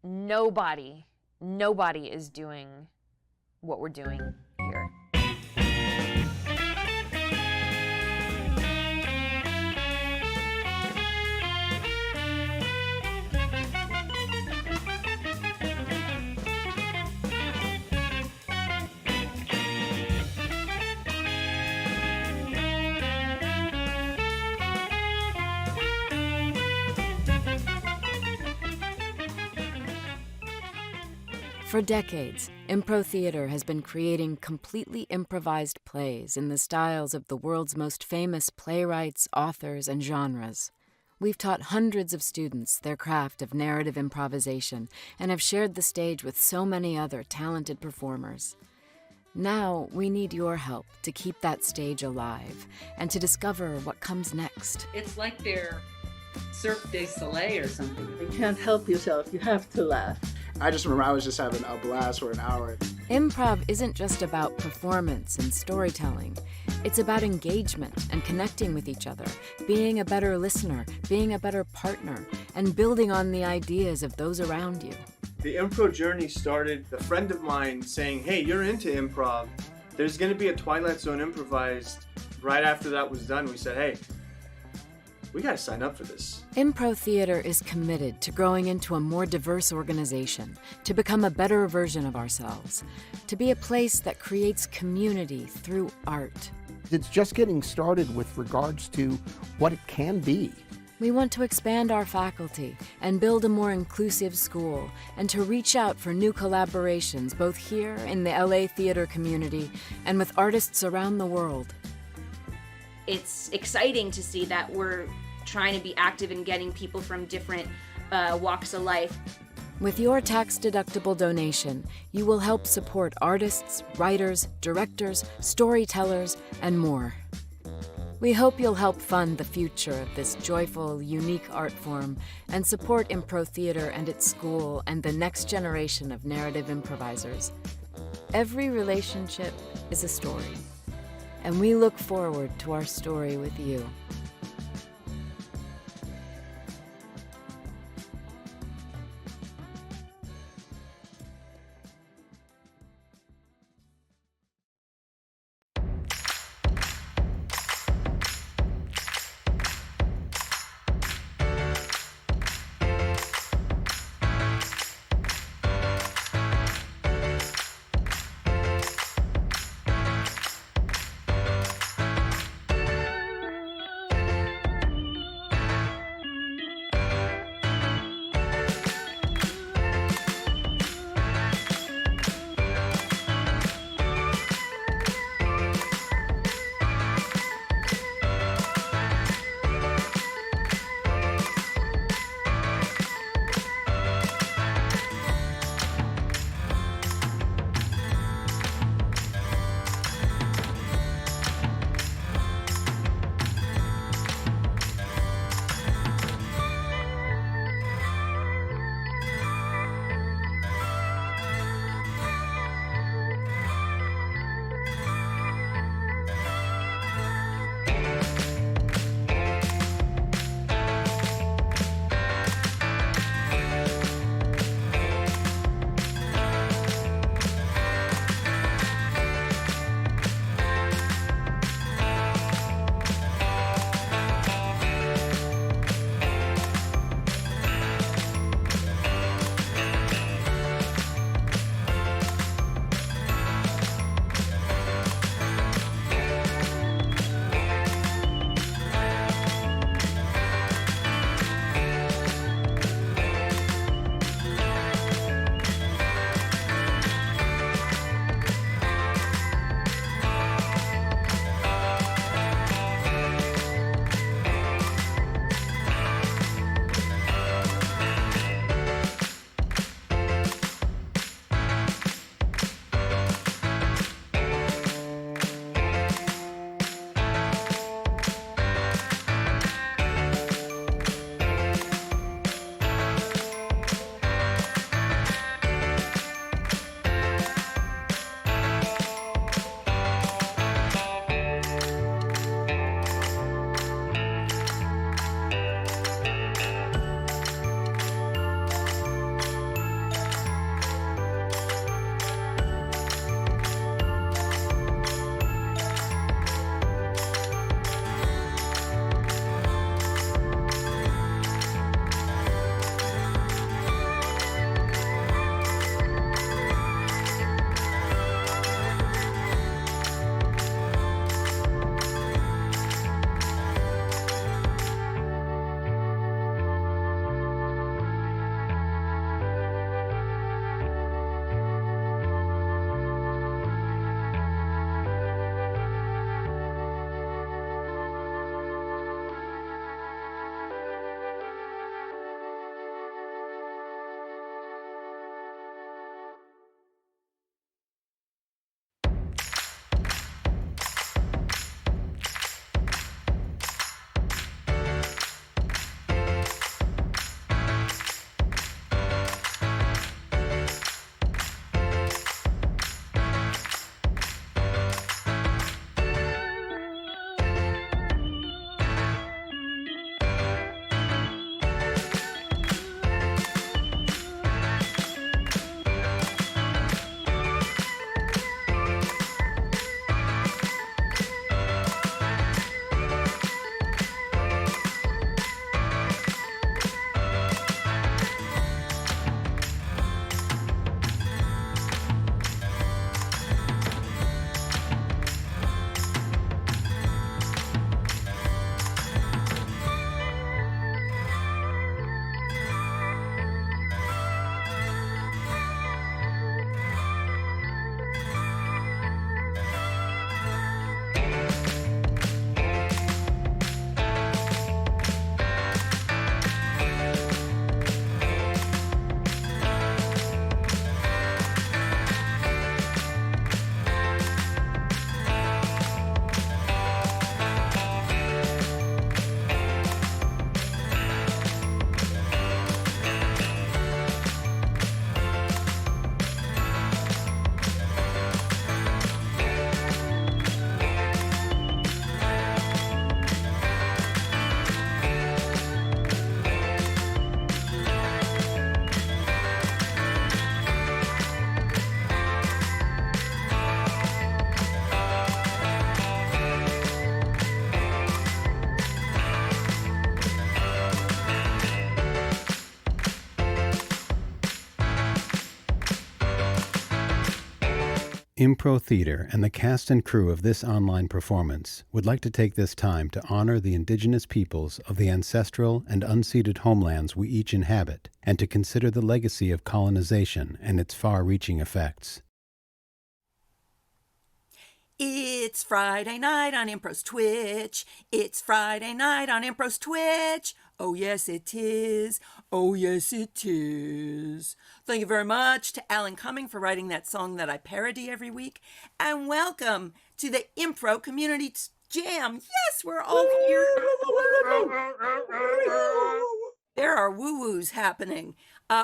nobody is doing what we're doing here. For decades, Impro theater has been creating completely improvised plays in the styles of the world's most famous playwrights, authors, and genres. We've taught hundreds of students their craft of narrative improvisation and have shared the stage with so many other talented performers. Now, we need your help to keep that stage alive and to discover what comes next. It's like they're Cirque du Soleil or something. You can't help yourself. You have to laugh. I just remember I was just having a blast for an hour. Improv isn't just about performance and storytelling. It's about engagement and connecting with each other, being a better listener, being a better partner, and building on the ideas of those around you. The Impro journey started a friend of mine saying, hey, you're into improv. There's going to be a Twilight Zone improvised. Right after that was done, we said, hey, we got to sign up for this. Impro theater is committed to growing into a more diverse organization, to become a better version of ourselves, to be a place that creates community through art. It's just getting started with regards to what it can be. We want to expand our faculty and build a more inclusive school, and to reach out for new collaborations both here in the LA theater community and with artists around the world. It's exciting to see that we're trying to be active in getting people from different walks of life. With your tax-deductible donation, you will help support artists, writers, directors, storytellers, and more. We hope you'll help fund the future of this joyful, unique art form and support Impro theater and its school and the next generation of narrative improvisers. Every relationship is a story, and we look forward to our story with you. Impro Theater and the cast and crew of this online performance would like to take this time to honor the indigenous peoples of the ancestral and unceded homelands we each inhabit, and to consider the legacy of colonization and its far-reaching effects. It's Friday night on Impro's Twitch. It's Friday night on Impro's Twitch. Oh, yes, it is. Oh, yes, it is. Thank you very much to Alan Cumming for writing that song that I parody every week. And welcome to the Impro Community Jam. Yes, we're all here. There are woo-woos happening.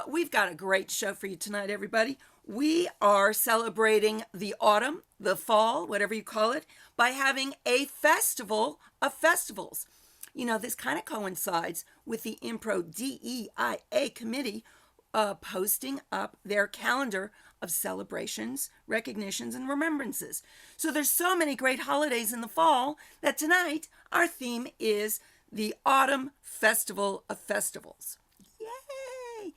We've got a great show for you tonight, everybody. We are celebrating the autumn, the fall, whatever you call it, by having a festival of festivals. You know, this kind of coincides with the Impro DEIA committee posting up their calendar of celebrations, recognitions, and remembrances. So there's so many great holidays in the fall that tonight our theme is the Autumn Festival of Festivals. Yay!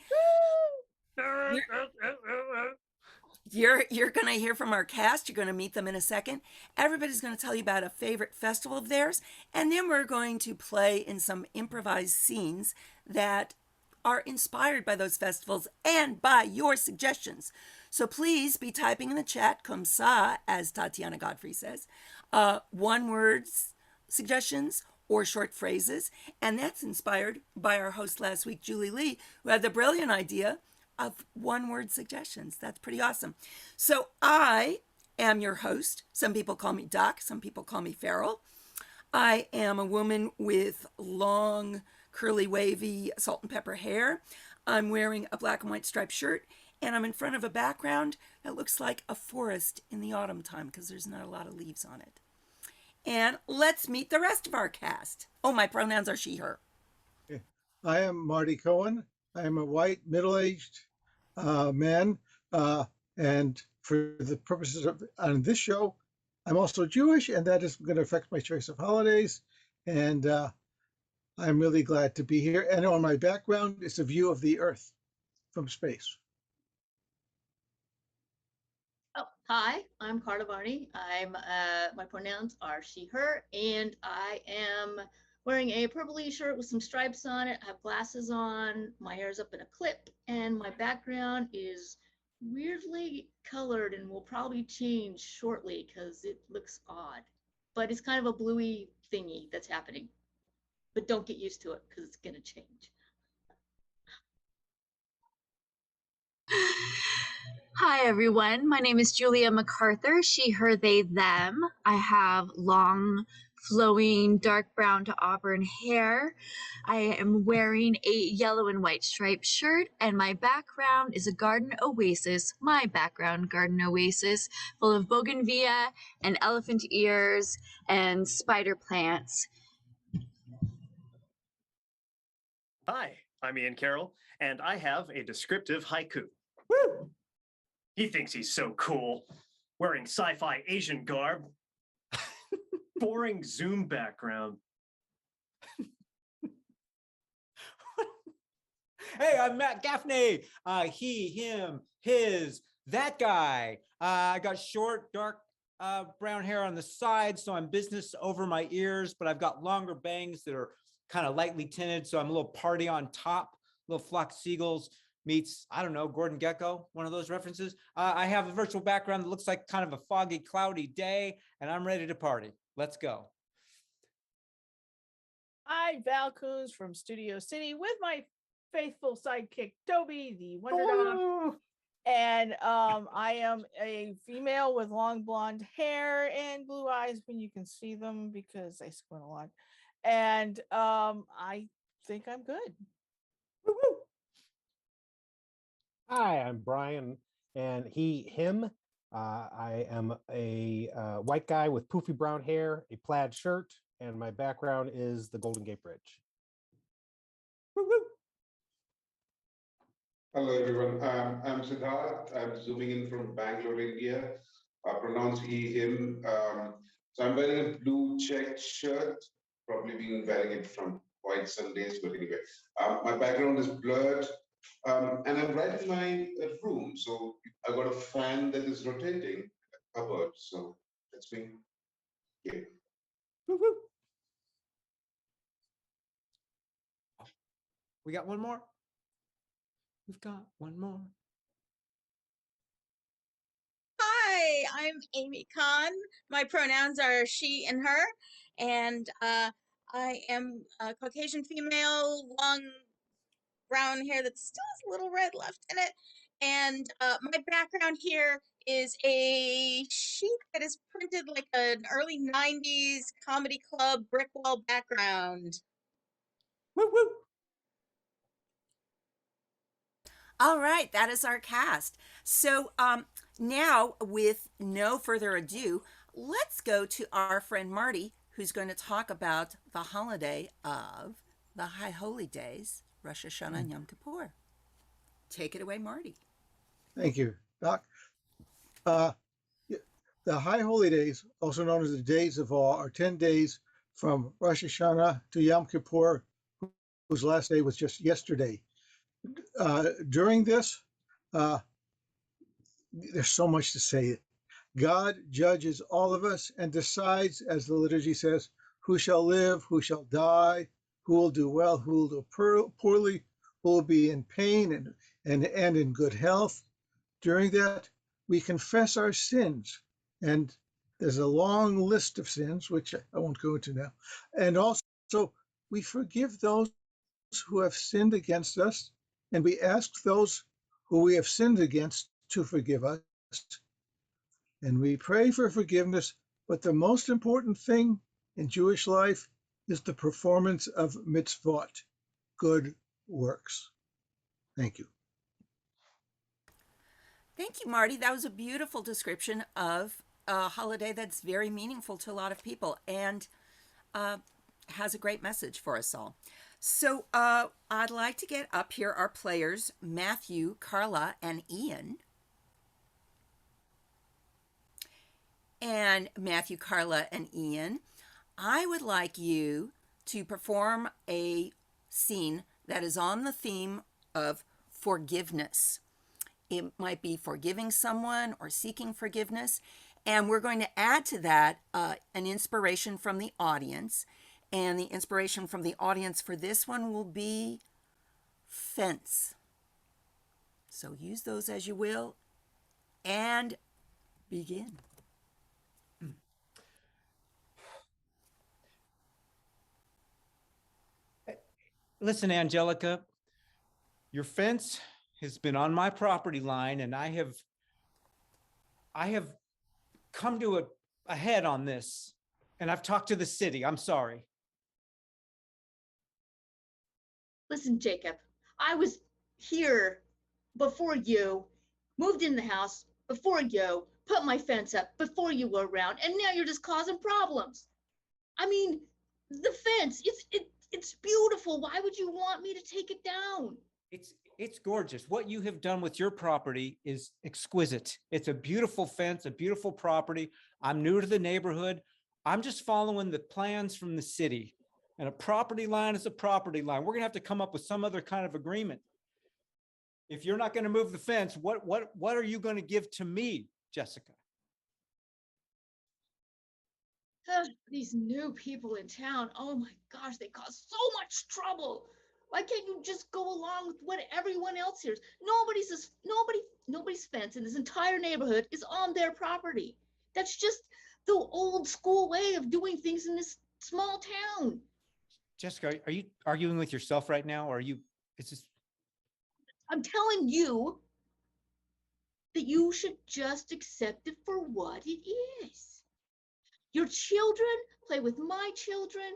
You're going to hear from our cast. You're going to meet them in a second. Everybody's going to tell you about a favorite festival of theirs. And then we're going to play in some improvised scenes that are inspired by those festivals and by your suggestions. So please be typing in the chat, comme ça, as Tatiana Godfrey says, one-word suggestions or short phrases. And that's inspired by our host last week, Julie Lee, who had the brilliant idea of one-word suggestions. That's pretty awesome. So I am your host. Some people call me Doc. Some people call me Faryl. I am a woman with long, curly, wavy, salt and pepper hair. I'm wearing a black and white striped shirt, and I'm in front of a background that looks like a forest in the autumn time because there's not a lot of leaves on it. And let's meet the rest of our cast. Oh, my pronouns are she, her. I am Marty Cohen. I am a white, middle-aged man, and for the purposes of on this show, I'm also Jewish, and that is going to affect my choice of holidays. And I'm really glad to be here. And on my background is a view of the Earth from space. Oh, hi, I'm Carla Barney. My pronouns are she, her, and I am wearing a purpley shirt with some stripes on it. I have glasses on, my hair's up in a clip, and my background is weirdly colored and will probably change shortly because it looks odd. But it's kind of a bluey thingy that's happening. But don't get used to it because it's gonna change. Hi, everyone. My name is Julia MacArthur, she, her, they, them. I have long, flowing, dark brown to auburn hair. I am wearing a yellow and white striped shirt, and my background is a garden oasis, my background garden oasis, full of bougainvillea and elephant ears and spider plants. Hi, I'm Ian Carroll, and I have a descriptive haiku. Woo! He thinks he's so cool, wearing sci-fi Asian garb, boring Zoom background. Hey, I'm Matt Gaffney. He, him, his, that guy. I got short, dark brown hair on the side, so I'm business over my ears, but I've got longer bangs that are kind of lightly tinted, so I'm a little party on top, little flock seagulls meets, I don't know, Gordon Gekko, one of those references. I have a virtual background that looks like kind of a foggy, cloudy day, and I'm ready to party. Let's go. Hi, Val Coons from Studio City with my faithful sidekick, Toby, the Wonder Dog. And I am a female with long blonde hair and blue eyes when you can see them because I squint a lot. And I think I'm good. Woo-hoo. Hi, I'm Brian, and he, him. I am a white guy with poofy brown hair, a plaid shirt, and my background is the Golden Gate Bridge. Woo-hoo. Hello, everyone. I'm Siddharth. I'm zooming in from Bangalore, India. Pronounce he, him. So I'm wearing a blue checked shirt, probably been wearing it from quite some days, but anyway. My background is blurred. And I'm right in my room, so I got a fan that is rotating. a bird. So that's me. Yeah. Woo woo. We got one more. We've got one more. Hi, I'm Amy Kahn. My pronouns are she and her, and I am a Caucasian female, long brown hair that still has a little red left in it. And my background here is a sheet that is printed like an early 90s comedy club brick wall background. Woo woo. All right, that is our cast. So now, with no further ado, let's go to our friend Marty, who's going to talk about the holiday of the High Holy Days, Rosh Hashanah and Yom Kippur. Take it away, Marty. Thank you, Doc. Uh, the High Holy Days, also known as the Days of Awe, are 10 days from Rosh Hashanah to Yom Kippur, whose last day was just yesterday. During this, there's so much to say. God judges all of us and decides, as the liturgy says, who shall live, who shall die, who will do well, who will do poorly, who will be in pain and in good health. During that, we confess our sins, and there's a long list of sins, which I won't go into now. And also, we forgive those who have sinned against us, and we ask those who we have sinned against to forgive us. And we pray for forgiveness, but the most important thing in Jewish life is the performance of mitzvot, good works. Thank you. Thank you, Marty. That was a beautiful description of a holiday that's very meaningful to a lot of people and has a great message for us all. So I'd like to get up here our players, Matthew, Carla, and Ian. And Matthew, Carla, and Ian, I would like you to perform a scene that is on the theme of forgiveness. It might be forgiving someone or seeking forgiveness. And we're going to add to that an inspiration from the audience. And the inspiration from the audience for this one will be fence. So use those as you will and begin. Listen, Angelica, your fence has been on my property line, and I have come to a head on this, and I've talked to the city. I'm sorry. Listen, Jacob, I was here before you, moved in the house before you, put my fence up before you were around, and now you're just causing problems. I mean, the fence, it's beautiful. Why would you want me to take it down? It's gorgeous. What you have done with your property is exquisite. It's a beautiful fence, a beautiful property. I'm new to the neighborhood. I'm just following the plans from the city. And a property line is a property line. We're going to have to come up with some other kind of agreement. If you're not going to move the fence, what are you going to give to me, Jessica? These new people in town, oh my gosh, they cause so much trouble. Why can't you just go along with what everyone else hears? Nobody's fence in this entire neighborhood is on their property. That's just the old school way of doing things in this small town. Jessica, are you arguing with yourself right now? Or it's just... I'm telling you that you should just accept it for what it is. Your children play with my children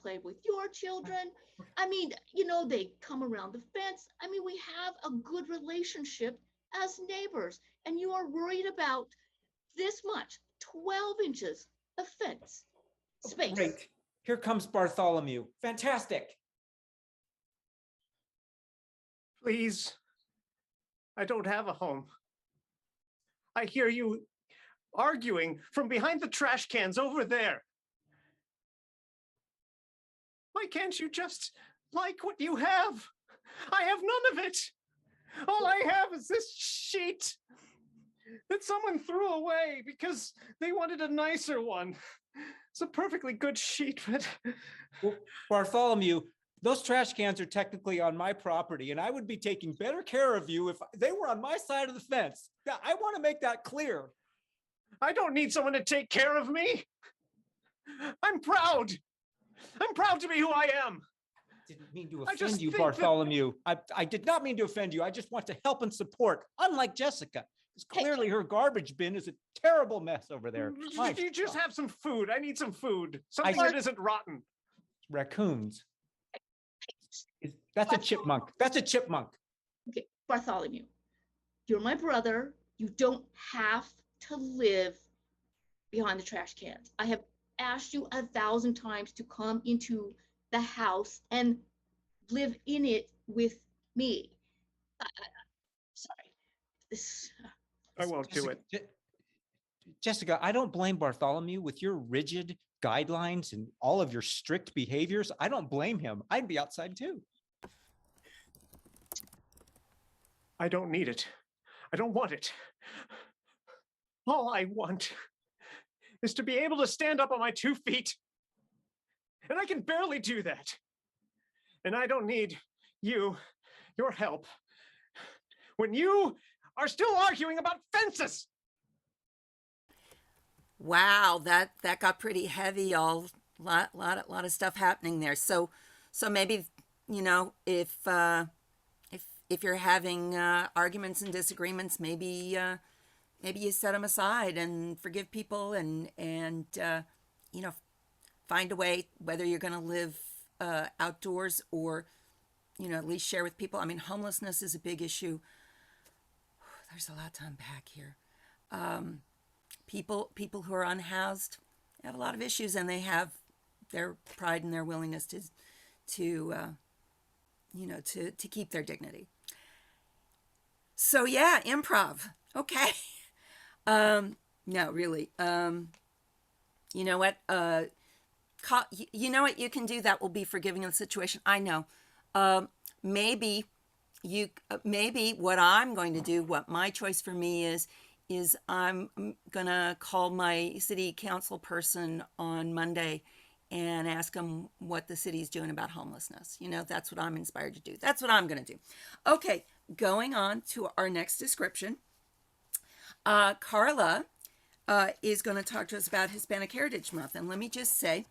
play with your children. I mean, they come around the fence. I mean, we have a good relationship as neighbors, and you are worried about this much, 12 inches of fence space. Great. Here comes Bartholomew. Fantastic. Please, I don't have a home. I hear you arguing from behind the trash cans over there. Why can't you just like what you have? I have none of it. All I have is this sheet. that someone threw away because they wanted a nicer one. It's a perfectly good sheet, but Well, Bartholomew, those trash cans are technically on my property, and I would be taking better care of you if they were on my side of the fence. Now, I want to make that clear. I don't need someone to take care of me. I'm proud. I'm proud to be who I am. Didn't mean to I just offend you, think that- Bartholomew. I did not mean to offend you. I just want to help and support, unlike Jessica. It's clearly her garbage bin is a terrible mess over there. My You just God. have some food. I need some food. Something I- that isn't rotten. Raccoons. That's a chipmunk. That's a chipmunk. Okay, Bartholomew, you're my brother. You don't have to live behind the trash cans. I have asked you 1,000 times to come into the house and live in it with me. Sorry. This, I won't do it. Jessica, I don't blame Bartholomew with your rigid guidelines and all of your strict behaviors. I don't blame him. I'd be outside too. I don't need it. I don't want it. All I want is to be able to stand up on my 2 feet. And I can barely do that. And I don't need your help when you are still arguing about fences. Wow, that got pretty heavy. All lot of stuff happening there. So maybe, you know, if you're having arguments and disagreements, maybe you set them aside and forgive people and you know, find a way, whether you're going to live outdoors or, you know, at least share with people. I mean, homelessness is a big issue. There's a lot to unpack here. People who are unhoused have a lot of issues, and they have their pride and their willingness to you know, to keep their dignity. So yeah, improv. Okay. No, really. You know what? You know what you can do that will be forgiving of the situation. I know. Maybe what I'm going to do, what my choice for me is I'm gonna call my city council person on Monday and ask them what the city's doing about homelessness. You know, that's what I'm inspired to do. That's what I'm gonna do. Okay, going on to our next description. Carla is going to talk to us about Hispanic Heritage Month. And let me just say,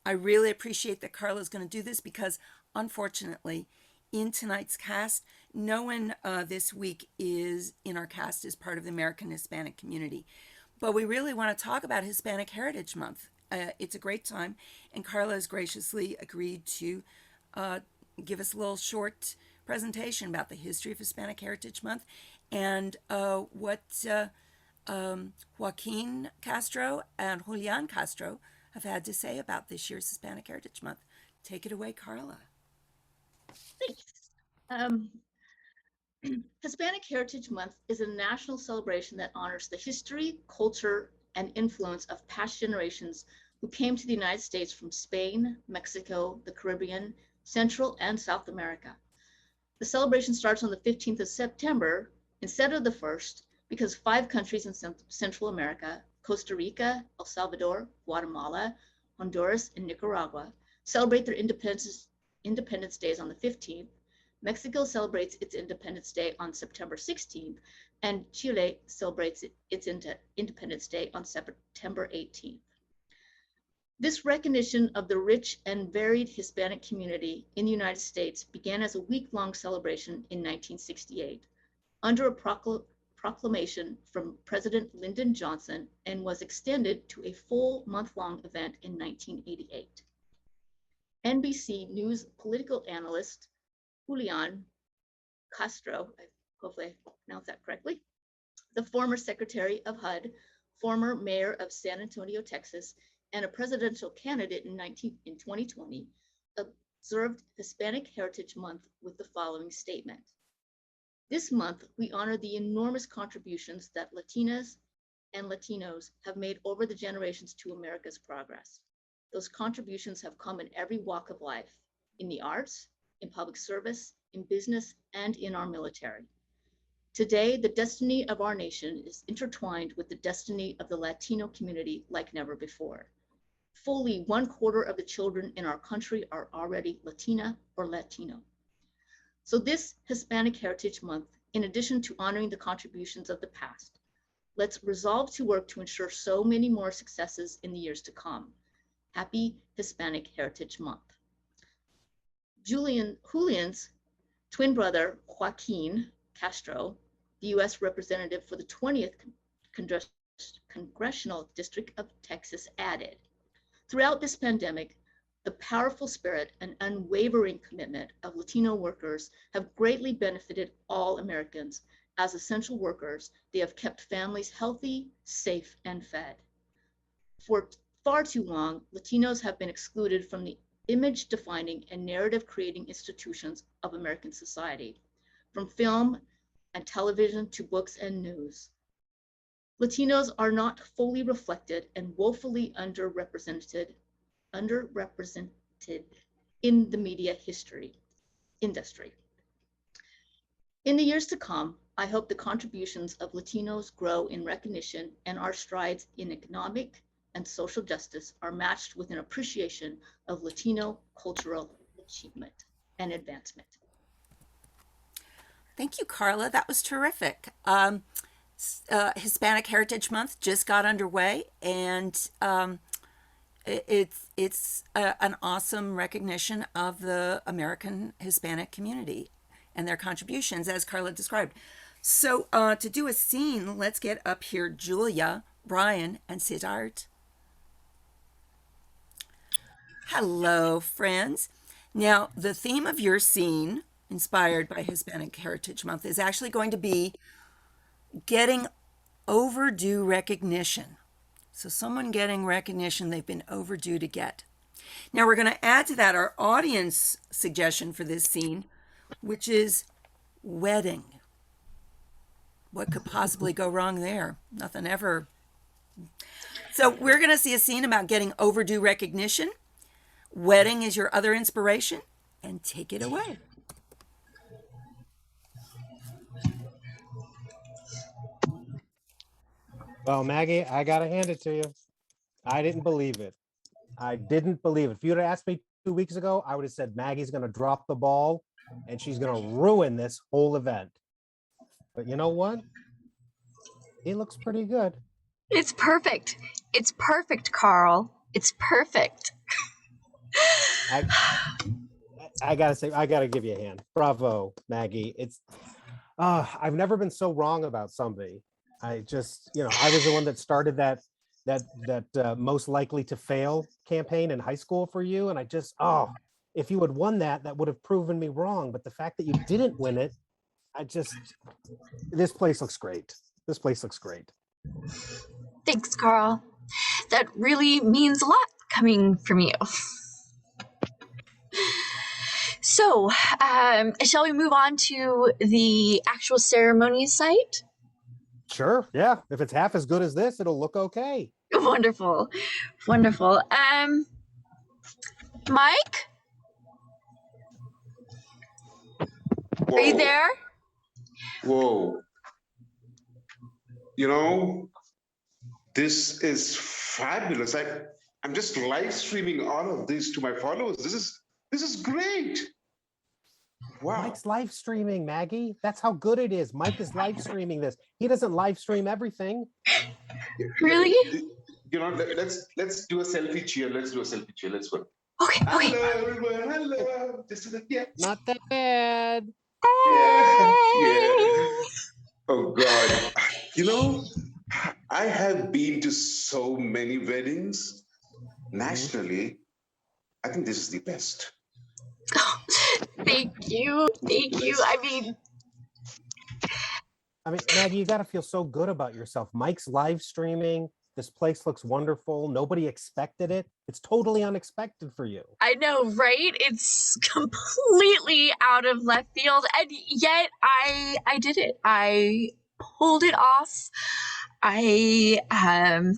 I really appreciate that Carla is going to do this because, unfortunately, in tonight's cast, no one this week is in our cast is part of the American Hispanic community. But we really want to talk about Hispanic Heritage Month. It's a great time, and Carla has graciously agreed to give us a little short presentation about the history of Hispanic Heritage Month and what Joaquin Castro and Julian Castro have had to say about this year's Hispanic Heritage Month. Take it away, Carla. Thanks. Hispanic Heritage Month is a national celebration that honors the history, culture, and influence of past generations who came to the United States from Spain, Mexico, the Caribbean, Central, and South America. The celebration starts on the 15th of September instead of the 1st because 5 countries in Central America, Costa Rica, El Salvador, Guatemala, Honduras, and Nicaragua, celebrate their Independence Days on the 15th. Mexico celebrates its Independence Day on September 16th, and Chile celebrates its Independence Day on September 18th. This recognition of the rich and varied Hispanic community in the United States began as a week-long celebration in 1968 under a proclamation from President Lyndon Johnson and was extended to a full month-long event in 1988. NBC News political analyst Julian Castro, hopefully I pronounced that correctly, the former Secretary of HUD, former mayor of San Antonio, Texas, and a presidential candidate in 2020, observed Hispanic Heritage Month with the following statement. This month, we honor the enormous contributions that Latinas and Latinos have made over the generations to America's progress. Those contributions have come in every walk of life, in the arts, in public service, in business, and in our military. Today, the destiny of our nation is intertwined with the destiny of the Latino community like never before. Fully 1/4 of the children in our country are already Latina or Latino. So this Hispanic Heritage Month, in addition to honoring the contributions of the past, let's resolve to work to ensure so many more successes in the years to come. Happy Hispanic Heritage Month. Julian's twin brother, Joaquin Castro, the U.S. representative for the 20th Congressional District of Texas, added, throughout this pandemic, the powerful spirit and unwavering commitment of Latino workers have greatly benefited all Americans. As essential workers, they have kept families healthy, safe, and fed. For far too long, Latinos have been excluded from the image-defining and narrative-creating institutions of American society, from film and television to books and news. Latinos are not fully reflected and woefully underrepresented in the media industry. In the years to come, I hope the contributions of Latinos grow in recognition and our strides in economic and social justice are matched with an appreciation of Latino cultural achievement and advancement. Thank you, Carla. That was terrific. Hispanic Heritage Month just got underway, and it's an awesome recognition of the American Hispanic community and their contributions, as Carla described. So to do a scene, let's get up here Julia, Brian, and Siddharth. Hello, friends. Now, the theme of your scene, inspired by Hispanic Heritage Month, is actually going to be getting overdue recognition. So someone getting recognition they've been overdue to get. Now we're going to add to that our audience suggestion for this scene, which is wedding. What could possibly go wrong there? Nothing ever. So we're going to see a scene about getting overdue recognition. Wedding is your other inspiration, and take it away. Well, Maggie, I gotta hand it to you. I didn't believe it. I didn't believe it. If you'd have asked me 2 weeks ago, I would have said Maggie's gonna drop the ball and she's gonna ruin this whole event. But you know what? He looks pretty good. It's perfect. It's perfect, Carl. It's perfect. I gotta say, I gotta give you a hand. Bravo, Maggie. It's I've never been so wrong about somebody. I just, I was the one that started that most likely to fail campaign in high school for you. And I just, if you had won that, that would have proven me wrong. But the fact that you didn't win it, this place looks great. This place looks great. Thanks, Carl. That really means a lot coming from you. So, shall we move on to the actual ceremony site? Sure. Yeah. If it's half as good as this, it'll look okay. Wonderful. Wonderful. Mike? Whoa. Are you there? Whoa. This is fabulous. I'm just live streaming all of this to my followers. This is great. Wow. Mike's live streaming, Maggie. That's how good it is. Mike is live streaming this. He doesn't live stream everything. Really? Let's do a selfie cheer. Let's do a selfie cheer. Let's go. Okay. Hello, everyone. Hello. Not that bad. Yeah. Oh God. I have been to so many weddings nationally. I think this is the best. Thank you. Thank you. I mean, Maggie, you got to feel so good about yourself. Mike's live streaming. This place looks wonderful. Nobody expected it. It's totally unexpected for you. I know, right? It's completely out of left field, and yet I did it. I pulled it off. I am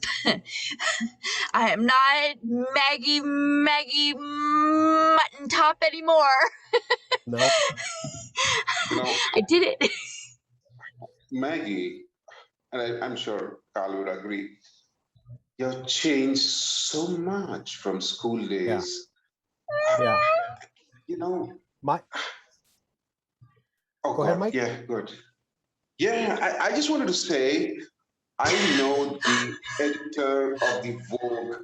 not Maggie Mutton Top anymore. Nope. No. I did it. Maggie, and I'm sure Carl would agree, you've changed so much from school Yeah. days. Yeah. You know, My oh Go ahead, God, Mike. yeah, good. Yeah, I just wanted to say, I know the editor of the Vogue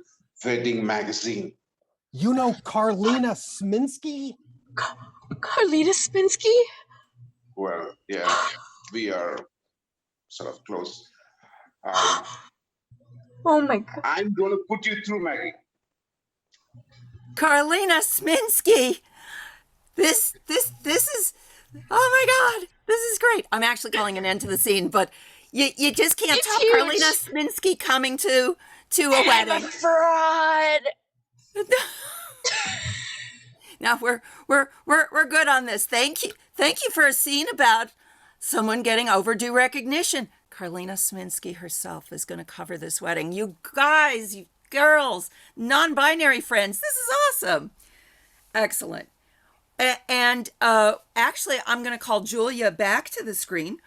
wedding magazine. You know Carlina Sminsky? Carlita Spinsky? Well, yeah, we are sort of close. Um, Oh my god. I'm going to put you through, Maggie. Carlina Sminsky. This is, oh my God, this is great. I'm actually calling an end to the scene, but you just can't It's top huge. Carlina Sminsky coming to a I'm wedding. a fraud. Now we're good on this. Thank you for a scene about someone getting overdue recognition. Carlina Sminsky herself is going to cover this wedding. You guys, you girls, non-binary friends, this is awesome. Excellent. And actually, I'm going to call Julia back to the screen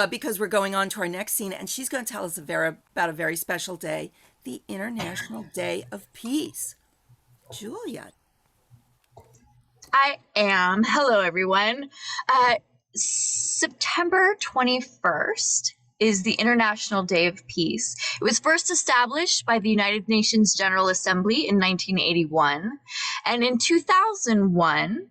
because we're going on to our next scene, and she's going to tell us about a very special day, the International Day of Peace. Julia. I am. Hello, everyone. September 21st is the International Day of Peace. It was first established by the United Nations General Assembly in 1981. And in 2001,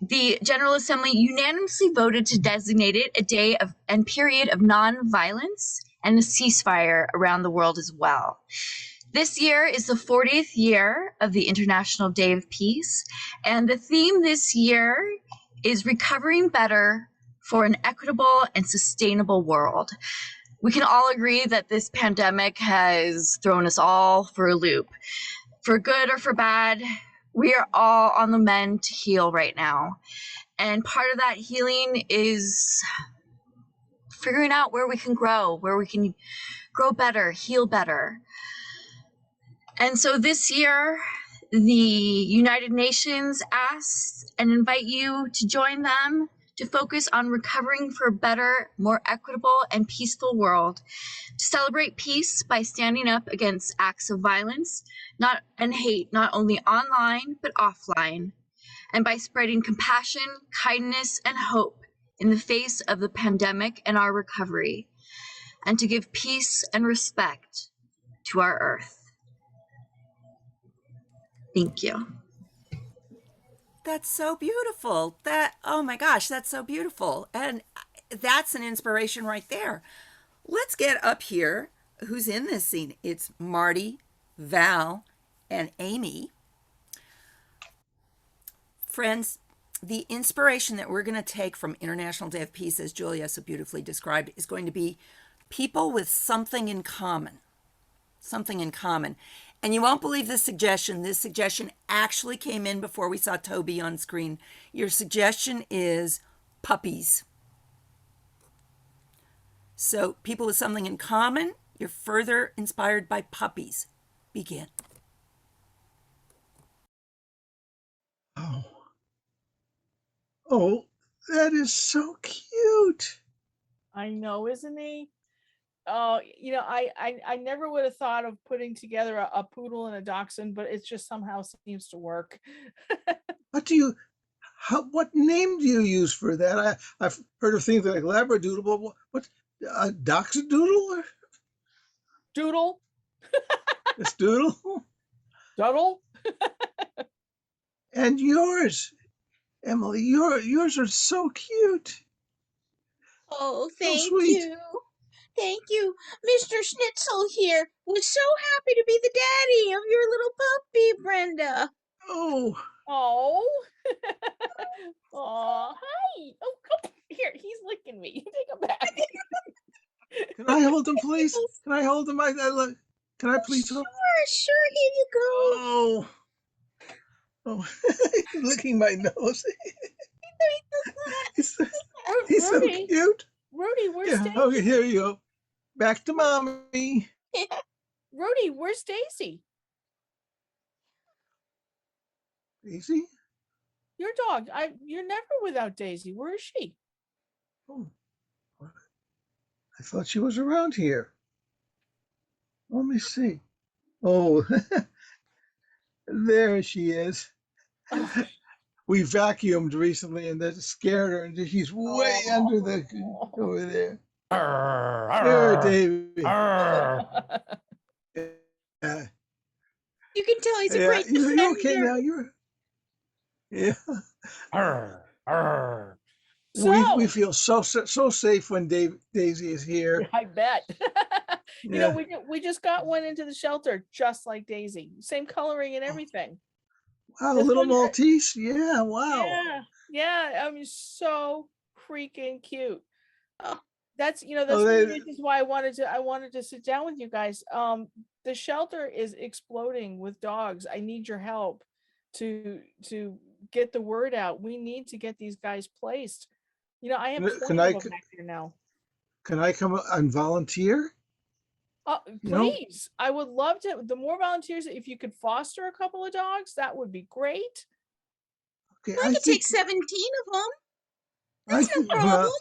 the General Assembly unanimously voted to designate it a day of and period of non-violence and a ceasefire around the world as well. This year is the 40th year of the International Day of Peace, and the theme this year is recovering better for an equitable and sustainable world. We can all agree that this pandemic has thrown us all for a loop. For good or for bad, we are all on the mend to heal right now. And part of that healing is figuring out where we can grow better, heal better. And so this year, the United Nations asked and invite you to join them to focus on recovering for a better, more equitable, and peaceful world, to celebrate peace by standing up against acts of violence and hate, not only online, but offline, and by spreading compassion, kindness, and hope in the face of the pandemic and our recovery, and to give peace and respect to our earth. Thank you. That's so beautiful. Oh my gosh, that's so beautiful. And that's an inspiration right there. Let's get up here. Who's in this scene? It's Marty, Val, and Amy. Friends, the inspiration that we're going to take from International Day of Peace, as Julia so beautifully described, is going to be people with something in common. Something in common. And you won't believe this suggestion. This suggestion actually came in before we saw Toby on screen. Your suggestion is puppies. So, people with something in common, you're further inspired by puppies. Begin. Oh, that is so cute. I know, isn't he? Oh, I never would have thought of putting together a poodle and a dachshund, but it just somehow seems to work. What name do you use for that? I've heard of things like Labradoodle, but what Doxadoodle? Doodle? It's Doodle? Doodle? And yours, Emily, yours are so cute. Oh, So thank sweet. you. Thank you. Mr. Schnitzel here was so happy to be the daddy of your little puppy, Brenda. Oh. Oh. Oh, hi. Oh, here, he's licking me. Take him back. Can I hold him, please? Can I hold him? Can I please hold? Sure, here you go. Oh, he's licking my nose. He's so Rudy, cute. Rudy, where's Yeah, Stacy? okay, here you go. Back to mommy. Rudy, where's Stacy? Daisy? Your dog. You're never without Daisy. Where is she? Oh. thought she was around here. Let me see. Oh, there she is. We vacuumed recently and that scared her, and she's way under the over there. There, Davy. Yeah, You can tell he's a yeah. great You okay defender. now? You're yeah. We So feel so safe when Daisy is here. I bet. Yeah. We just got one into the shelter just like Daisy, same coloring and everything. Wow, This little one, Maltese. Yeah. Wow. yeah. I mean, so freaking cute. That's Oh, one of the they, reasons why I wanted to sit down with you guys. The shelter is exploding with dogs. I need your help to get the word out. We need to get these guys placed. I have can 20 of I them back there now. can I come and volunteer? You know, Please, I would love to. The more volunteers, if you could foster a couple of dogs, that would be great. okay. I I could take think 17 of them. I That's no think problem.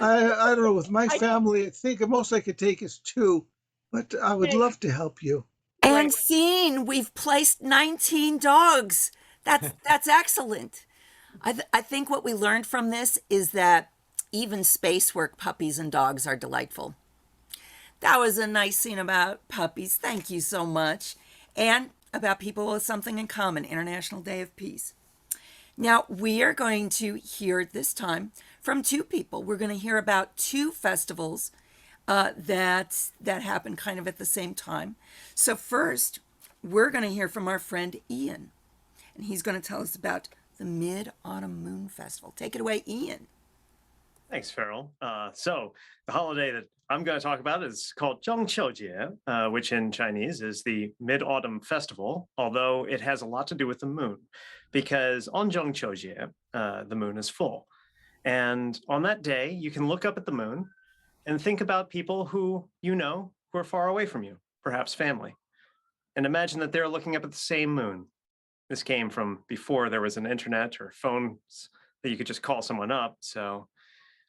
I don't know. With my I- family, I think the most I could take is 2, but I would Okay. love to help you. And scene, we've placed 19 dogs. That's excellent. I think what we learned from this is that even space work puppies and dogs are delightful. That was a nice scene about puppies. Thank you so much. And about people with something in common, International Day of Peace. Now, we are going to hear this time from 2 people. We're going to hear about 2 festivals that happen kind of at the same time. So first, we're going to hear from our friend Ian, and he's going to tell us about the Mid-Autumn Moon Festival. Take it away, Ian. Thanks, Faryl. So the holiday that I'm going to talk about is called Zhongqiujie, which in Chinese is the Mid-Autumn Festival, although it has a lot to do with the moon, because on Zhongqiujie, the moon is full. And on that day, you can look up at the moon and think about people who are far away from you, perhaps family. And imagine that they're looking up at the same moon. This came from before there was an internet or phones that you could just call someone up. So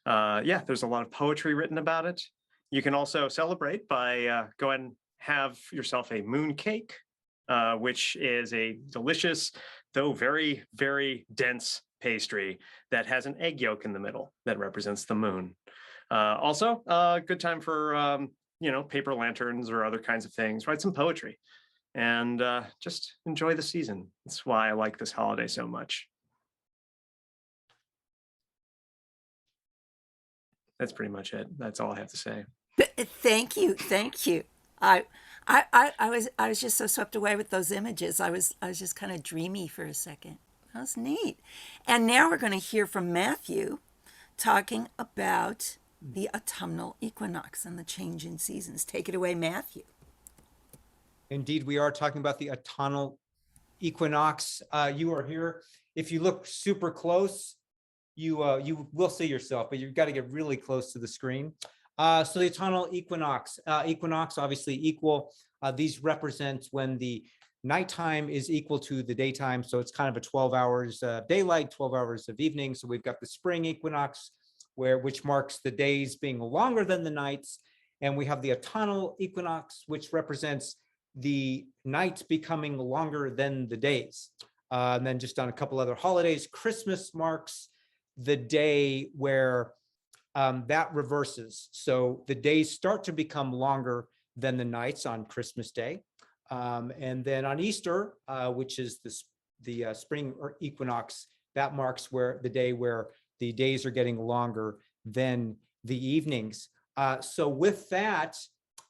there's a lot of poetry written about it. You can also celebrate by go ahead and have yourself a moon cake, which is a delicious, though very, very dense pastry that has an egg yolk in the middle that represents the moon. Also, a good time for, paper lanterns or other kinds of things. Write some poetry and just enjoy the season. That's why I like this holiday so much. That's pretty much it. That's all I have to say. Thank you. I was just so swept away with those images. I was just kind of dreamy for a second. That was neat. And now we're going to hear from Matthew talking about the autumnal equinox and the change in seasons. Take it away, Matthew. Indeed, we are talking about the autumnal equinox. You are here. If you look super close, you will see yourself, but you've got to get really close to the screen. So the autumnal equinox, obviously equal. These represent when the nighttime is equal to the daytime. So it's kind of a 12 hours daylight, 12 hours of evening. So we've got the spring equinox, which marks the days being longer than the nights. And we have the autumnal equinox, which represents the nights becoming longer than the days. And then just on a couple other holidays, Christmas marks the day where that reverses. So the days start to become longer than the nights on Christmas Day. And then on Easter, which is the spring equinox, that marks the day where the days are getting longer than the evenings. So with that,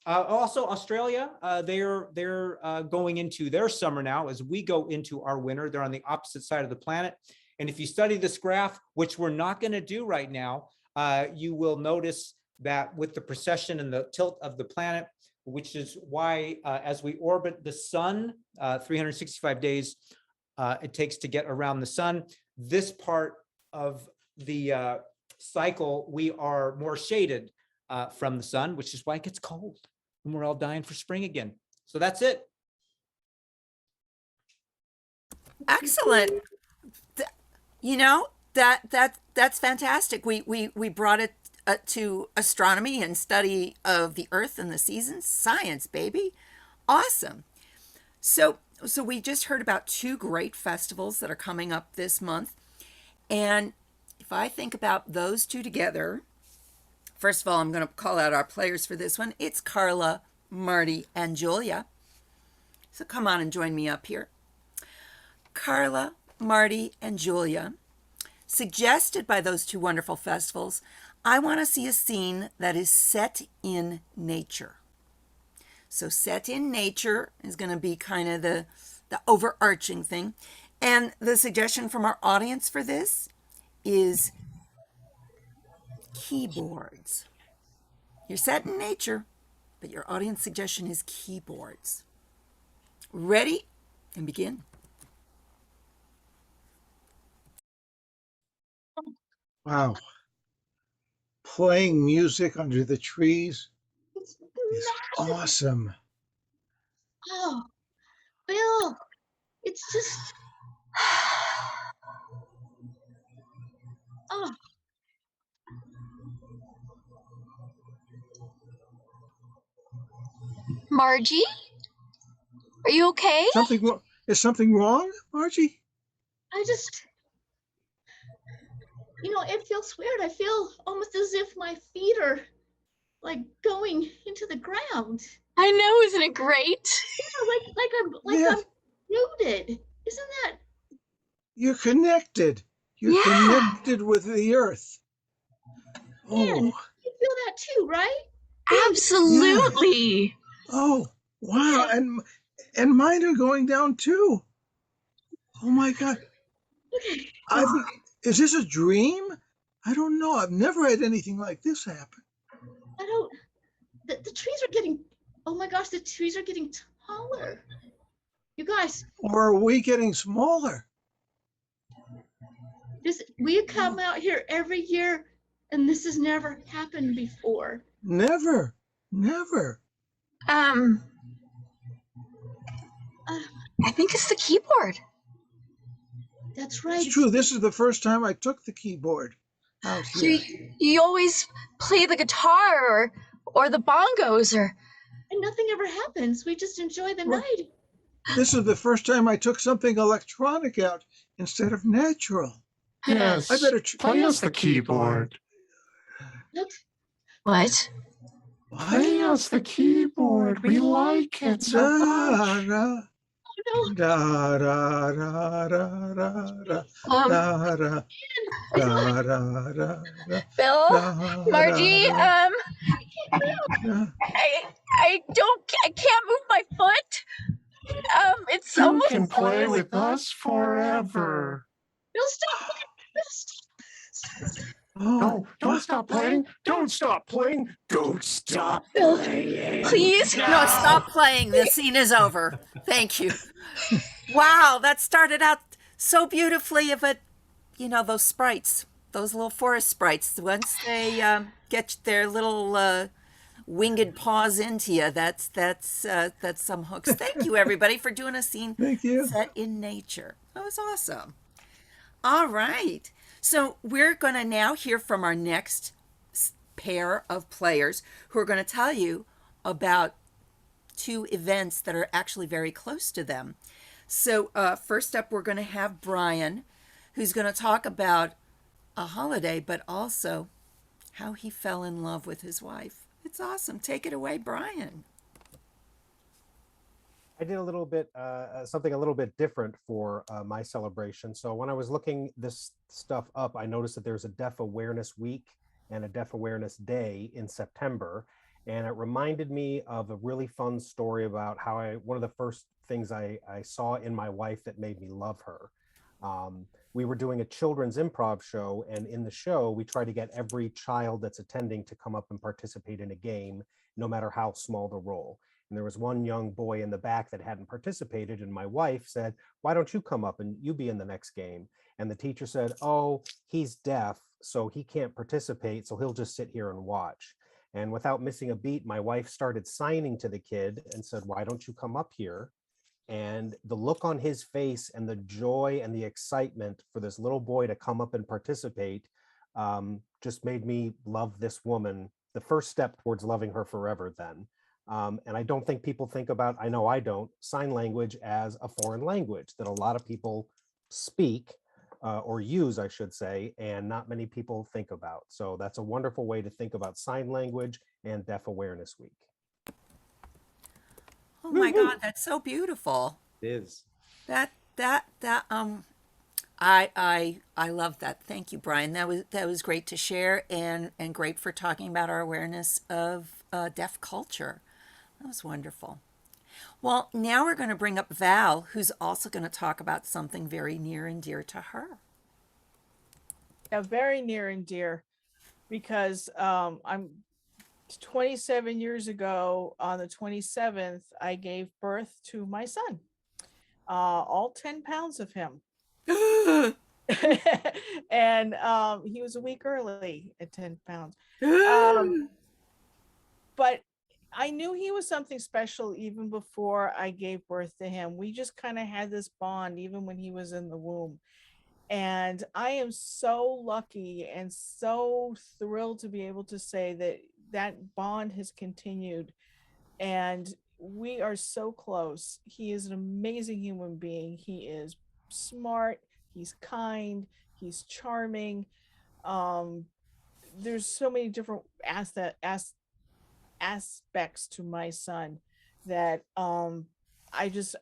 also Australia, they're going into their summer now as we go into our winter. They're on the opposite side of the planet. And if you study this graph, which we're not going to do right now, you will notice that with the precession and the tilt of the planet, which is why as we orbit the sun, 365 days it takes to get around the sun, this part of the cycle, we are more shaded from the sun, which is why it gets cold and we're all dying for spring again. So that's it. Excellent. You know, that's fantastic. We brought it to astronomy and study of the Earth and the seasons. Science, baby. Awesome. So we just heard about 2 great festivals that are coming up this month. And if I think about those 2 together, first of all, I'm going to call out our players for this one. It's Carla, Marty, and Julia. So come on and join me up here. Carla, Marty, and Julia, suggested by those 2 wonderful festivals, I want to see a scene that is set in nature. So set in nature is going to be kind of the overarching thing. And the suggestion from our audience for this is keyboards. You're set in nature, but your audience suggestion is keyboards. Ready? And begin. Wow. Playing music under the trees It's is magic. awesome. Oh, Bill, it's just, oh, Margie, are you okay? Is something wrong, Margie? I just, it feels weird. I feel almost as if my feet are like going into the ground. I know, isn't it great? Yeah, I'm rooted. Isn't that? You're connected. You're connected with the earth. Man, Oh, you feel that too, right? Absolutely. yeah. Oh, wow. And mine are going down too. Oh my God. Okay. Is this a dream? I don't know. I've never had anything like this happen. I don't. The trees are getting. Oh my gosh, the trees are getting taller. You guys. Or are we getting smaller? We come out here every year, and this has never happened before. Never. I think it's the keyboard. That's right. It's true. This is the first time I took the keyboard out here. You always play the guitar or the bongos and nothing ever happens. We just enjoy the night. This is the first time I took something electronic out instead of natural. Yes. I better play us the keyboard. What? Play us the keyboard. We like it so much. Da da da da da da da da da. Bill, Margie, I can't move my foot. It's You almost. can play with us forever. Bill, stop! Stop. No, don't stop playing. Don't stop playing. Don't stop Bill, playing. please. No, stop playing. The scene is over. Thank you. Wow, that started out so beautifully. But, those sprites, those little forest sprites, once they get their little winged paws into you, that's some hooks. Thank you, everybody, for doing a scene set in nature. That was awesome. All right. So we're going to now hear from our next pair of players who are going to tell you about 2 events that are actually very close to them. So first up, we're going to have Brian, who's going to talk about a holiday, but also how he fell in love with his wife. It's awesome. Take it away, Brian. I did a little bit, something a little bit different for my celebration. So when I was looking this stuff up, I noticed that there's a Deaf Awareness Week and a Deaf Awareness Day in September. And it reminded me of a really fun story about how one of the first things I saw in my wife that made me love her. We were doing a children's improv show, and in the show, we try to get every child that's attending to come up and participate in a game, no matter how small the role. And there was one young boy in the back that hadn't participated, and my wife said, "Why don't you come up and you be in the next game?" And the teacher said, "Oh, he's deaf, so he can't participate, so he'll just sit here and watch." And without missing a beat, my wife started signing to the kid and said, "Why don't you come up here?" And the look on his face and the joy and the excitement for this little boy to come up and participate just made me love this woman, the first step towards loving her forever then. And I don't think people think about, I know I don't, sign language as a foreign language that a lot of people speak or use, I should say, and not many people think about. So that's a wonderful way to think about sign language and Deaf Awareness Week. Oh my God, that's so beautiful. It is. I love that. Thank you, Brian. That was great to share and great for talking about our awareness of deaf culture. That was wonderful. Well, now we're going to bring up Val, who's also going to talk about something very near and dear to her. Yeah, very near and dear, because I'm 27 years ago on the 27th, I gave birth to my son, all 10 pounds of him. And he was a week early at 10 pounds. But I knew he was something special even before I gave birth to him. We just kind of had this bond even when he was in the womb. And I am so lucky and so thrilled to be able to say that that bond has continued. And we are so close. He is an amazing human being. He is smart. He's kind. He's charming. There's so many different aspects to my son that I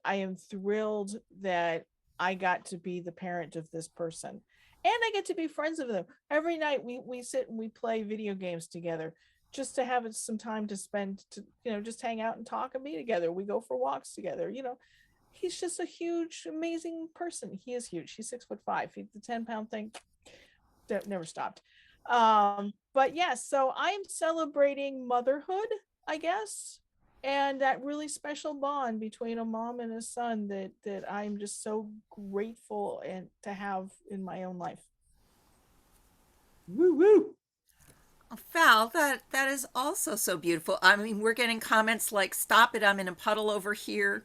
am thrilled that I got to be the parent of this person, and I get to be friends with them. Every night we sit and we play video games together, just to have some time to spend, to just hang out and talk and be together. We go for walks together. He's just a huge, amazing person. He is huge. He's 6'5". The 10-pound thing never stopped. But yeah, so I'm celebrating motherhood, I guess, and that really special bond between a mom and a son that I'm just so grateful and to have in my own life. Woo woo. Val, that is also so beautiful. I mean, we're getting comments like, "Stop it, I'm in a puddle over here."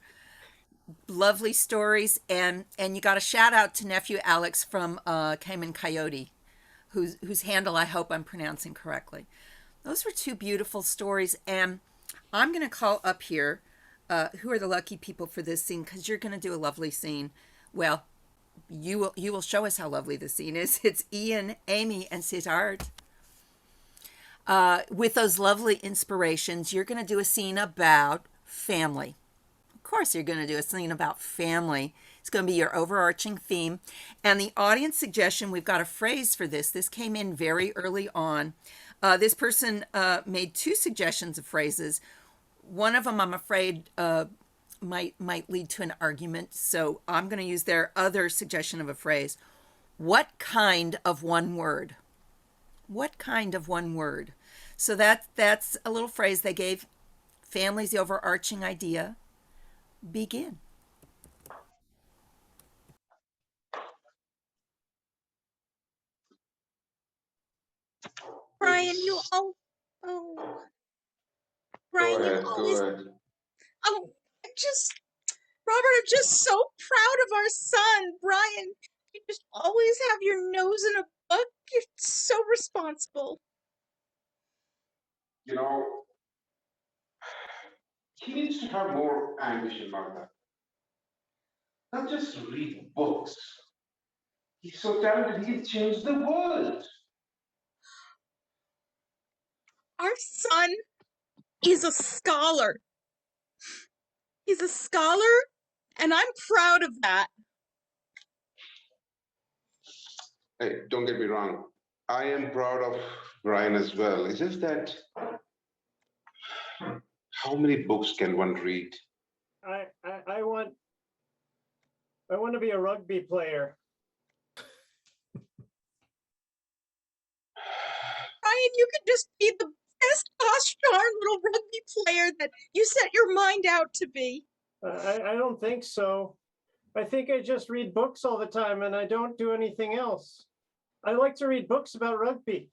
Lovely stories, and you got a shout out to nephew Alex from Cayman Coyote, whose handle I hope I'm pronouncing correctly. Those were two beautiful stories, and I'm going to call up here who are the lucky people for this scene, because you're going to do a lovely scene. Well, you will show us how lovely the scene is. It's Ian, Amy, and Siddharth. With those lovely inspirations, you're going to do a scene about family. Of course, you're going to do a scene about family. It's going to be your overarching theme. And the audience suggestion, we've got a phrase for this. This came in very early on. This person made two suggestions of phrases. One of them, I'm afraid, might lead to an argument. So I'm going to use their other suggestion of a phrase. What kind of one word? What kind of one word? So that's a little phrase they gave. Family's the overarching idea. Begin. Brian, Brian, you always. Oh, Robert, I'm just so proud of our son, Brian. You just always have your nose in a book. You're so responsible. He needs to have more ambition, Martha. Not just read books. He's so talented, he'll change the world. Our son is a scholar. He's a scholar, and I'm proud of that. Hey, don't get me wrong. I am proud of Brian as well. It's just that how many books can one read? I want to be a rugby player. Brian, you could just be the best gosh darn little rugby player that you set your mind out to be. I don't think so. I think I just read books all the time and I don't do anything else. I like to read books about rugby.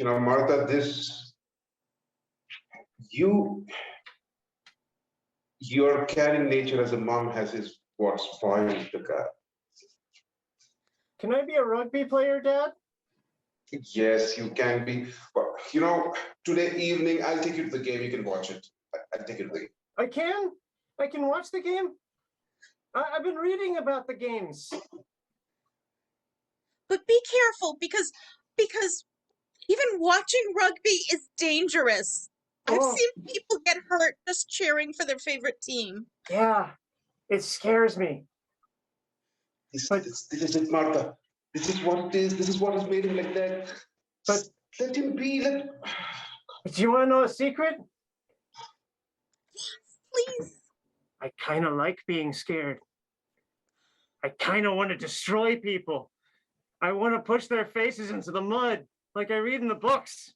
Martha, your caring nature as a mom has what spoiled the guy. Can I be a rugby player, Dad? Yes, you can be. But today evening I'll take you to the game. You can watch it. I'll take you to the game. I can? I can watch the game? I've been reading about the games. But be careful because even watching rugby is dangerous. I've Oh. seen people get hurt just cheering for their favorite team. Yeah, it scares me. This is Martha. This is what it is. This is what has made him like that. But let him be. Do you want to know a secret? Please. I kind of like being scared. I kind of want to destroy people. I want to push their faces into the mud, like I read in the books.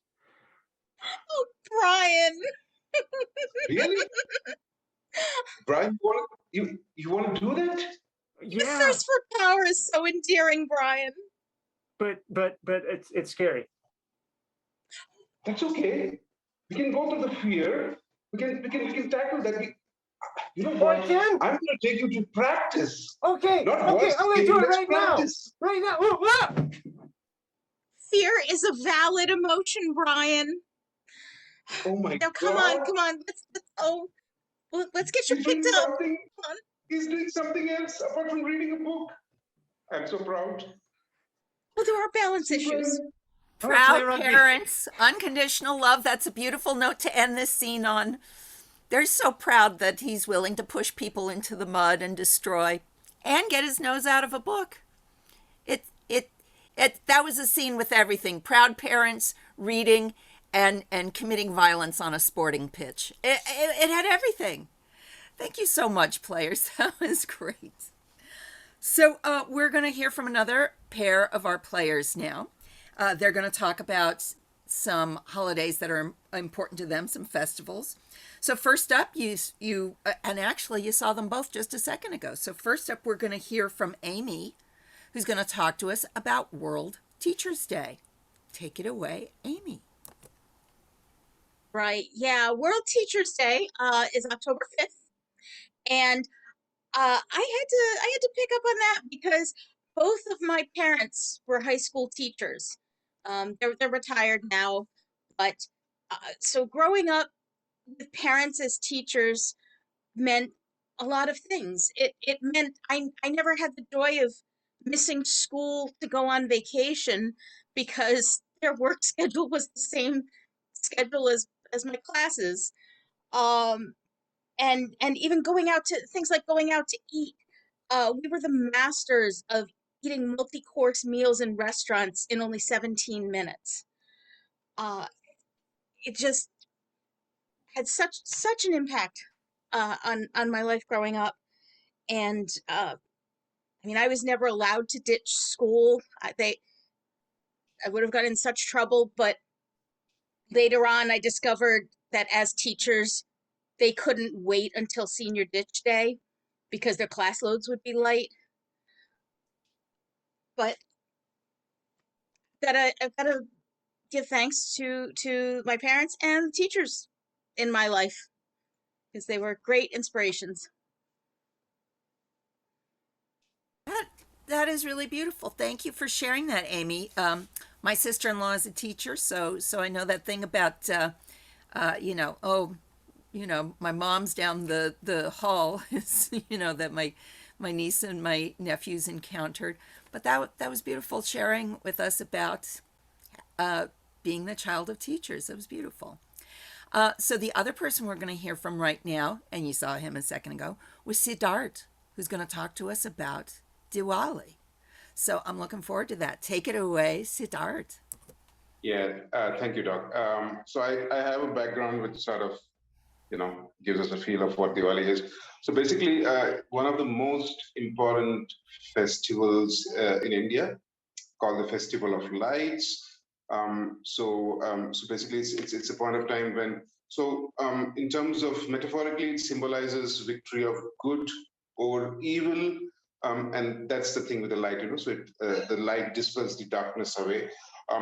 Oh, Brian. Really? Brian, you want to do that? Your thirst for power is so endearing, Brian. But it's scary. That's okay. We can go through the fear. We can tackle that. You know what? I'm going to take you to practice. Okay. Not okay. watch I'm going the to do game, it let's right practice. now. Right now. Ooh, ah! Fear is a valid emotion, Brian. Oh my Now, come God. on. Let's get you picked up. Come on. He's doing something else apart from reading a book. I'm so proud. Well, there are balance issues. Proud parents, unconditional love. That's a beautiful note to end this scene on. They're so proud that he's willing to push people into the mud and destroy and get his nose out of a book. That was a scene with everything. Proud parents, reading, and committing violence on a sporting pitch. It had everything. Thank you so much, players. That was great. So we're going to hear from another pair of our players now. They're going to talk about some holidays that are important to them, some festivals. So first up, you and actually you saw them both just a second ago. So first up, we're going to hear from Amy, who's going to talk to us about World Teachers Day. Take it away, Amy. Right. Yeah. World Teachers Day is October 5th. And I had to pick up on that because both of my parents were high school teachers. They're retired now, but so growing up with parents as teachers meant a lot of things. It meant I never had the joy of missing school to go on vacation because their work schedule was the same schedule as my classes. And even going out to things like going out to eat. We were the masters of eating multi-course meals in restaurants in only 17 minutes. It just had such an impact on my life growing up. And I mean, I was never allowed to ditch school. I would have gotten in such trouble, but later on I discovered that as teachers, they couldn't wait until senior ditch day because their class loads would be light. But I've gotta give thanks to my parents and the teachers in my life because they were great inspirations. That is really beautiful. Thank you for sharing that, Amy. My sister-in-law is a teacher, so I know that thing about my mom's down the hall is that my niece and my nephews encountered. But that was beautiful, sharing with us about being the child of teachers. It was beautiful. So the other person we're going to hear from right now, and you saw him a second ago, was Siddharth, who's going to talk to us about Diwali. So I'm looking forward to that. Take it away, Siddharth. Yeah, thank you, Doc. So I have a background which sort of, gives us a feel of what Diwali is. So basically, one of the most important festivals in India, called the Festival of Lights. So basically, it's a point of time when. So in terms of metaphorically, it symbolizes victory of good over evil. And that's the thing with the light, so the light dispels the darkness away.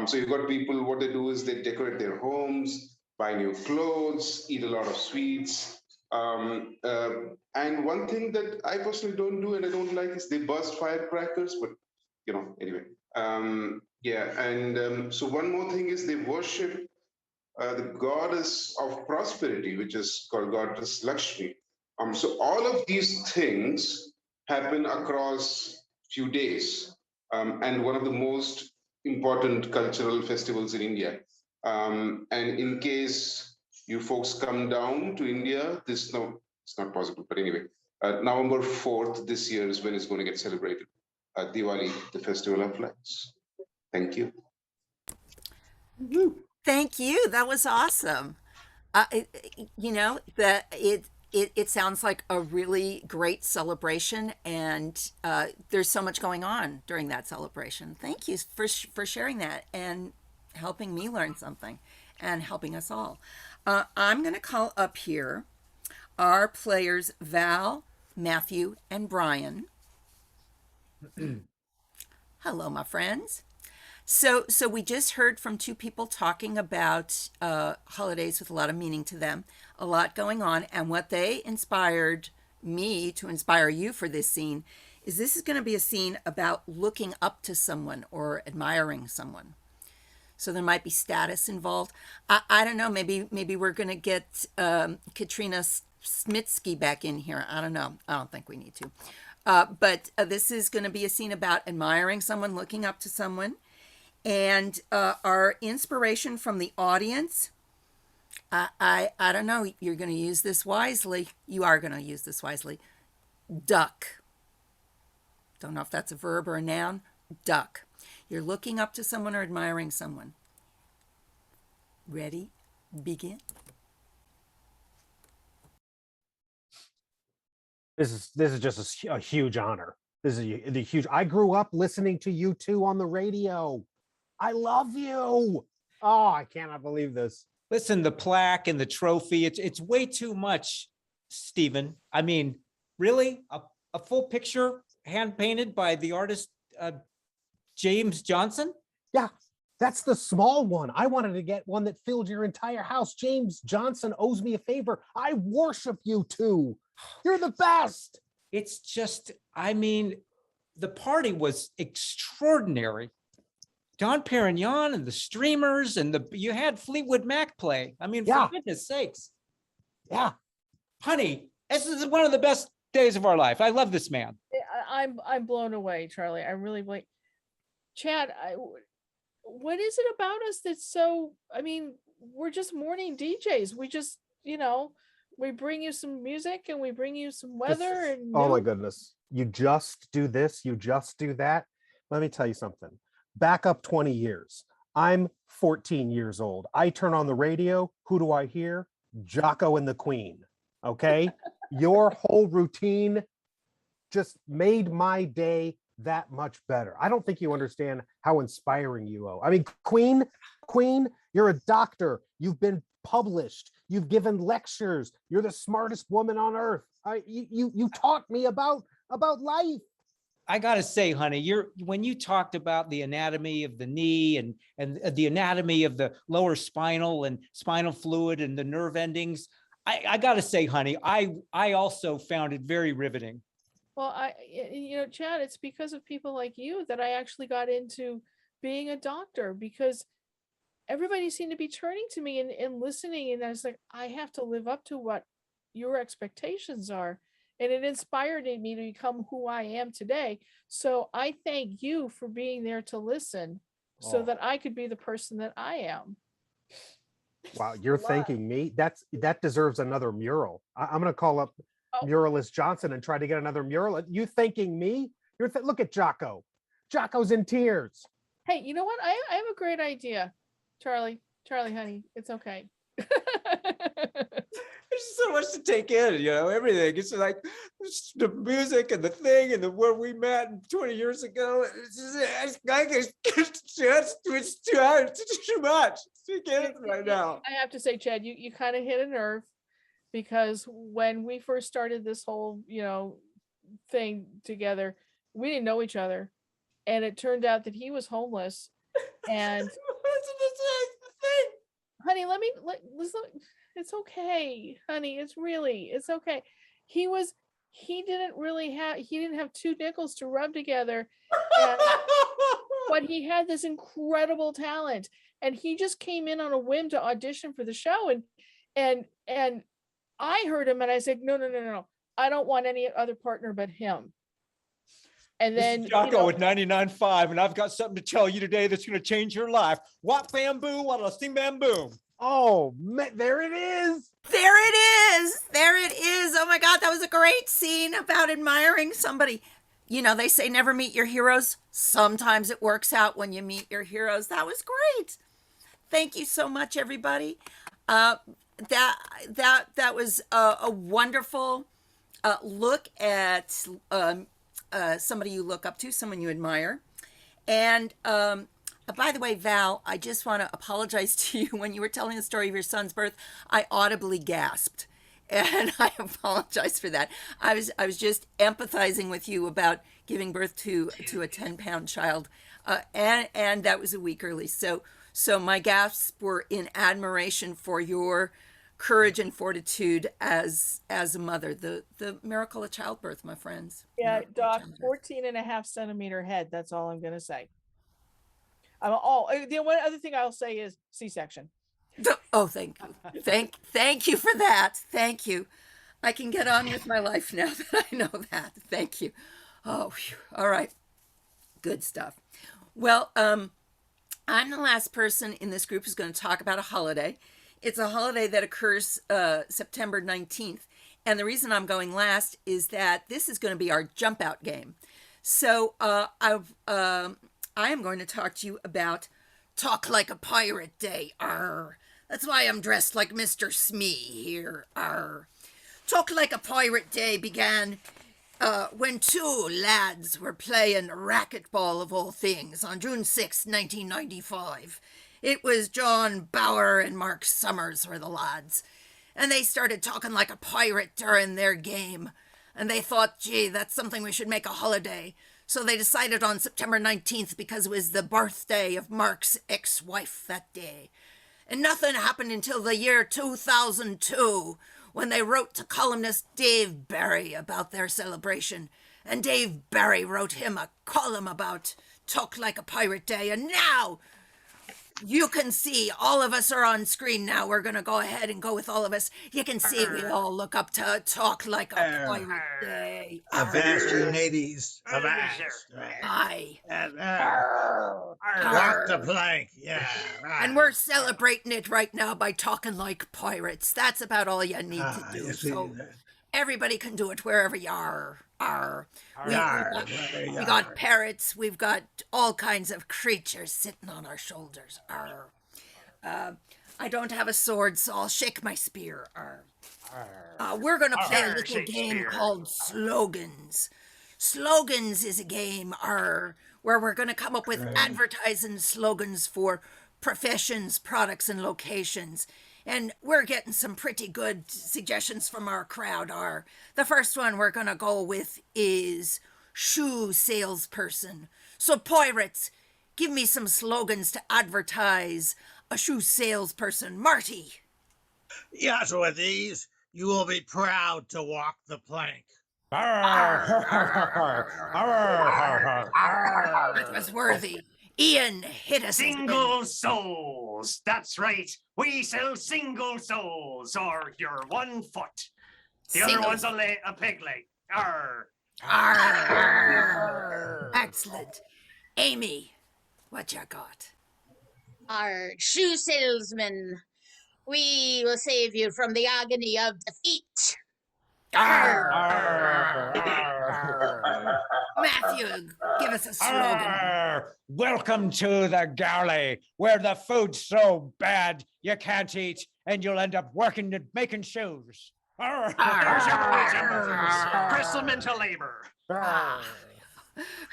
So you've got people, what they do is they decorate their homes, buy new clothes, eat a lot of sweets. And one thing that I personally don't do and I don't like is they burst firecrackers, but Anyway. Yeah, and so one more thing is they worship the goddess of prosperity, which is called goddess Lakshmi. So all of these things happen across few days, and one of the most important cultural festivals in India. And in case you folks come down to India, it's not possible. But anyway, November 4th this year is when it's going to get celebrated. Diwali, the festival of lights. Thank you. Thank you. That was awesome. It sounds like a really great celebration, and there's so much going on during that celebration. Thank you for sharing that and helping me learn something and helping us all. I'm going to call up here our players Val, Matthew, and Brian. Hello, my friends. So we just heard from two people talking about holidays with a lot of meaning to them, a lot going on, and what they inspired me to inspire you for this scene is this is going to be a scene about looking up to someone or admiring someone. So there might be status involved. I don't know. Maybe we're going to get Katrina Smitsky back in here. I don't know. I don't think we need to. But this is going to be a scene about admiring someone, looking up to someone. And our inspiration from the audience, I don't know, you're going to use this wisely. You are going to use this wisely. Duck. Don't know if that's a verb or a noun. Duck. You're looking up to someone or admiring someone. Ready? Begin. This is just a huge honor. This is a huge. I grew up listening to you two on the radio. I love you. Oh, I cannot believe this. Listen, the plaque and the trophy, it's way too much, Stephen. I mean, really? A full picture hand painted by the artist James Johnson? Yeah, that's the small one. I wanted to get one that filled your entire house. James Johnson owes me a favor. I worship you two. You're the best. It's just, I mean, the party was extraordinary. Don Perignon and the streamers and you had Fleetwood Mac play. I mean, for goodness sakes. Yeah. Honey, this is one of the best days of our life. I love this man. I'm blown away, Charlie. I really like Chad. What is it about us that's so, I mean, we're just morning DJs. We just, we bring you some music and we bring you some weather. And oh my goodness. You just do this, you just do that. Let me tell you something. Back up 20 years. I'm 14 years old. I turn on the radio. Who do I hear? Jocko and the Queen. Okay. Your whole routine just made my day that much better. I don't think you understand how inspiring you are. I mean, Queen, you're a doctor. You've been published. You've given lectures. You're the smartest woman on earth. You taught me about life. I gotta say, honey, when you talked about the anatomy of the knee and the anatomy of the lower spinal and spinal fluid and the nerve endings, I gotta say, honey, I also found it very riveting. Well, Chad, it's because of people like you that I actually got into being a doctor, because everybody seemed to be turning to me and listening, and I was like, I have to live up to what your expectations are. And it inspired me to become who I am today. So I thank you for being there to listen so that I could be the person that I am. Wow, you're thanking me? That deserves another mural. I'm going to call up Muralist Johnson and try to get another mural. You thanking me? Look at Jocko. Jocko's in tears. Hey, you know what? I have a great idea. Charlie, honey, it's okay. There's so much to take in, everything. It's like the music and the thing and where we met 20 years ago. It's too much. I can't right now. I have to say, Chad, you kind of hit a nerve, because when we first started this whole, thing together, we didn't know each other. And it turned out that he was homeless. And honey, listen. It's okay, honey. It's okay. He didn't have 2 nickels to rub together. but he had this incredible talent, and he just came in on a whim to audition for the show, and I heard him and I said, no, I don't want any other partner but him. And This then is Jocko with 99.5, and I've got something to tell you today that's going to change your life. What bamboo, what a sing bam boom. Oh, man, there it is. There it is. There it is. Oh my God, that was a great scene about admiring somebody. You know, they say never meet your heroes. Sometimes it works out when you meet your heroes. That was great. Thank you so much, everybody. That was a wonderful look at somebody you look up to, someone you admire. And by the way, Val, I just want to apologize to you. When you were telling the story of your son's birth, I audibly gasped, and I apologize for that. I was just empathizing with you about giving birth to a 10-pound child, and that was a week early. So my gasps were in admiration for your courage and fortitude as a mother. The miracle of childbirth, my friends. Yeah, Doc, 14.5 centimeter head. That's all I'm gonna say. The one other thing I'll say is C-section. Oh, thank you. Thank you for that. Thank you. I can get on with my life now that I know that. Thank you. Oh, whew. All right. Good stuff. Well, I'm the last person in this group who's going to talk about a holiday. It's a holiday that occurs September 19th. And the reason I'm going last is that this is going to be our jump out game. So I am going to talk to you about Talk Like a Pirate Day. Arr. That's why I'm dressed like Mr. Smee here. Arr. Talk Like a Pirate Day began when two lads were playing racquetball, of all things, on June 6, 1995. It was John Bauer and Mark Summers were the lads. And they started talking like a pirate during their game. And they thought, gee, that's something we should make a holiday. So they decided on September 19th because it was the birthday of Mark's ex-wife that day. And nothing happened until the year 2002, when they wrote to columnist Dave Barry about their celebration. And Dave Barry wrote him a column about Talk Like a Pirate Day. And now you can see all of us are on screen now. We're going to go ahead and go with all of us. You can see we all look up to Talk Like a Pirate Day. Avast you ladies. Avast. Aye. Walk the plank. Yeah. And we're celebrating it right now by talking like pirates. That's about all you need to do. So everybody can do it wherever you are. We got parrots. We've got all kinds of creatures sitting on our shoulders. I don't have a sword, so I'll shake my spear. We're going to play a little game called Slogans. Slogans is a game where we're going to come up with advertising slogans for professions, products, and locations. And we're getting some pretty good suggestions from our crowd. The first one we're going to go with is shoe salesperson. So pirates, give me some slogans to advertise a shoe salesperson. Marty. Yes, with these, you will be proud to walk the plank. It was worthy. Ian, hit us. Single souls. That's right. We sell single souls, or your 1 foot. The other one's a peg leg. Arr. Arr. Excellent. Amy, what you got? Our shoe salesman. We will save you from the agony of defeat. Arr. Arr. Matthew, give us a slogan. Welcome to the galley, where the food's so bad you can't eat, and you'll end up working at making shoes. There's your wage embers. Press them into labor.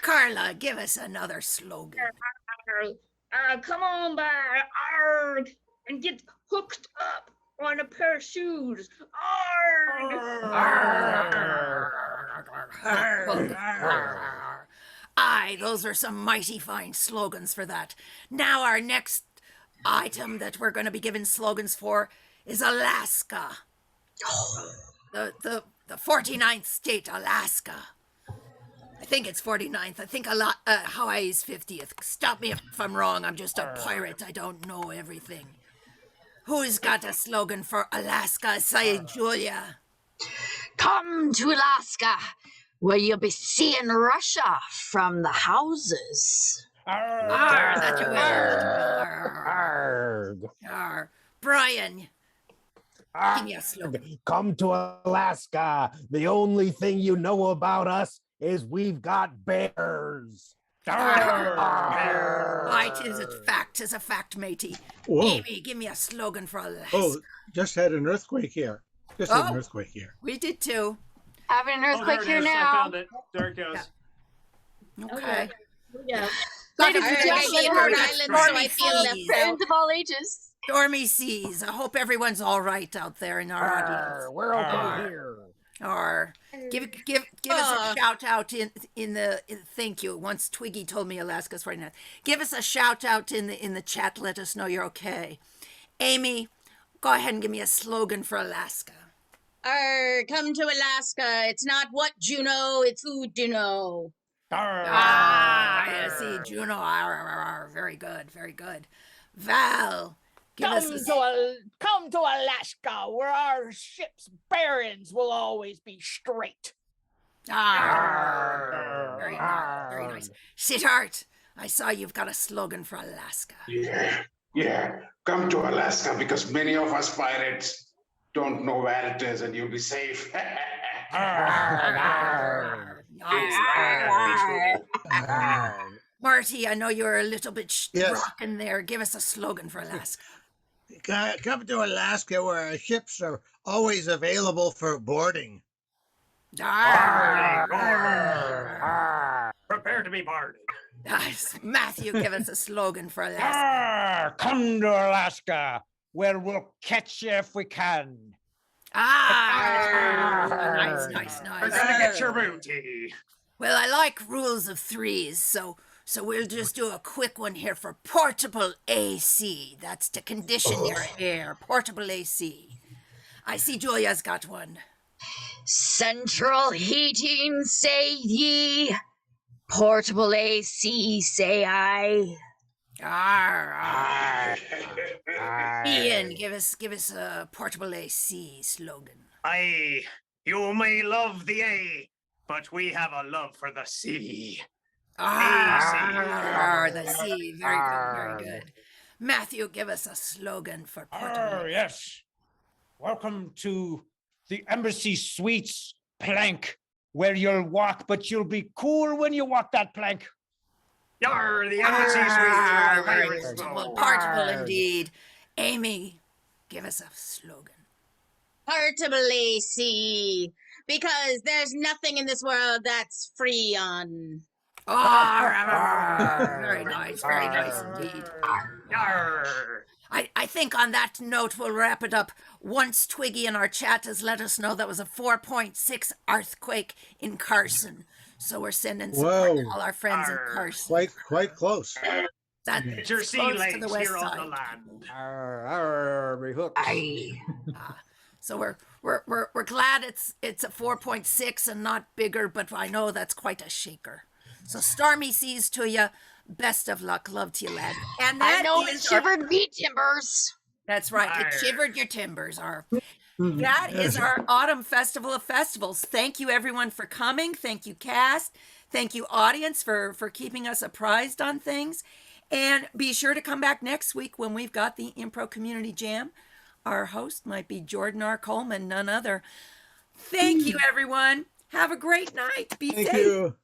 Carla, give us another slogan. Come on by, arg, and get hooked up on a pair of shoes. Aye, those are some mighty fine slogans for that. Now our next item that we're going to be giving slogans for is Alaska. The 49th state, Alaska. I think it's 49th. I think Hawaii's 50th. Stop me if I'm wrong. I'm just a pirate. I don't know everything. Who's got a slogan for Alaska? Say, Julia. Come to Alaska, where you'll be seeing Russia from the houses. That's a Arg. Brian, give me a slogan. Come to Alaska. The only thing you know about us is we've got bears. Right, is a fact, matey. Whoa. Amy, give me a slogan for Alaska. Oh, just had an earthquake here. Just had an earthquake here. We did too. Having an earthquake there it here is. now. I found it. There it goes. Okay. Yeah. Ladies and Alright, I gentlemen, gave Rhode Island, so I feel left friends out. of all ages. Stormy seas. I hope everyone's all right out there in our audience. We're okay here. Or give us a shout out in the thank you. Once Twiggy told me Alaska's 49th. Give us a shout out in the chat. Let us know you're okay. Amy, go ahead and give me a slogan for Alaska. Come to Alaska. It's not what Juno, it's who do know. I see, Juno. Very good, very good. Val, Come to Alaska, where our ship's bearings will always be straight. Very nice, very nice. Siddharth, I saw you've got a slogan for Alaska. Yeah. Come to Alaska because many of us pirates don't know where it is and you'll be safe. Marty, I know you're a little bit rocking there. Give us a slogan for Alaska. Come to Alaska where our ships are always available for boarding. Prepare to be boarded. Matthew, give us a slogan for Alaska. Come to Alaska, where we'll catch you if we can. Nice. We're gonna get your booty. Well, I like rules of threes, so we'll just do a quick one here for portable AC. That's to condition your air. Portable AC. I see Julia's got one. Central heating, say ye. Portable AC, say I. Ian, give us a portable AC slogan. Aye, you may love the A, but we have a love for the sea. The sea. Very good, very good. Matthew, give us a slogan for portable. Yes. Welcome to the Embassy Suites plank, where you'll walk, but you'll be cool when you walk that plank. Yar, the Embassy Suites. Portable indeed. Amy, give us a slogan. Portable AC. Because there's nothing in this world that's free on. Very nice indeed. I think on that note, we'll wrap it up. Once Twiggy in our chat has let us know that was a 4.6 earthquake in Carson. So we're sending support to all our friends in Carson. Quite close. It's your sea close legs to the west here on side. the land. Me hooks. So we're glad it's a 4.6 and not bigger, but I know that's quite a shaker. So stormy seas to you. Best of luck. Love to you, lad. And I know it shivered me timbers. That's right. It shivered your timbers. That is our Autumn Festival of Festivals. Thank you, everyone, for coming. Thank you, cast. Thank you, audience, for keeping us apprised on things. And be sure to come back next week when we've got the Impro Community Jam. Our host might be Jordan R. Coleman, none other. Thank you, everyone. Have a great night. Be safe. Thank you.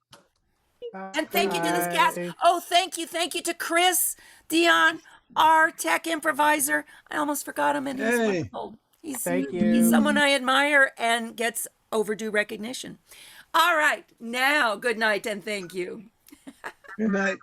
And thank you to this cast. Oh, thank you to Chris, Dion, our tech improviser. I almost forgot him, and he's wonderful. He's someone I admire and gets overdue recognition. All right, now good night and thank you. Good night.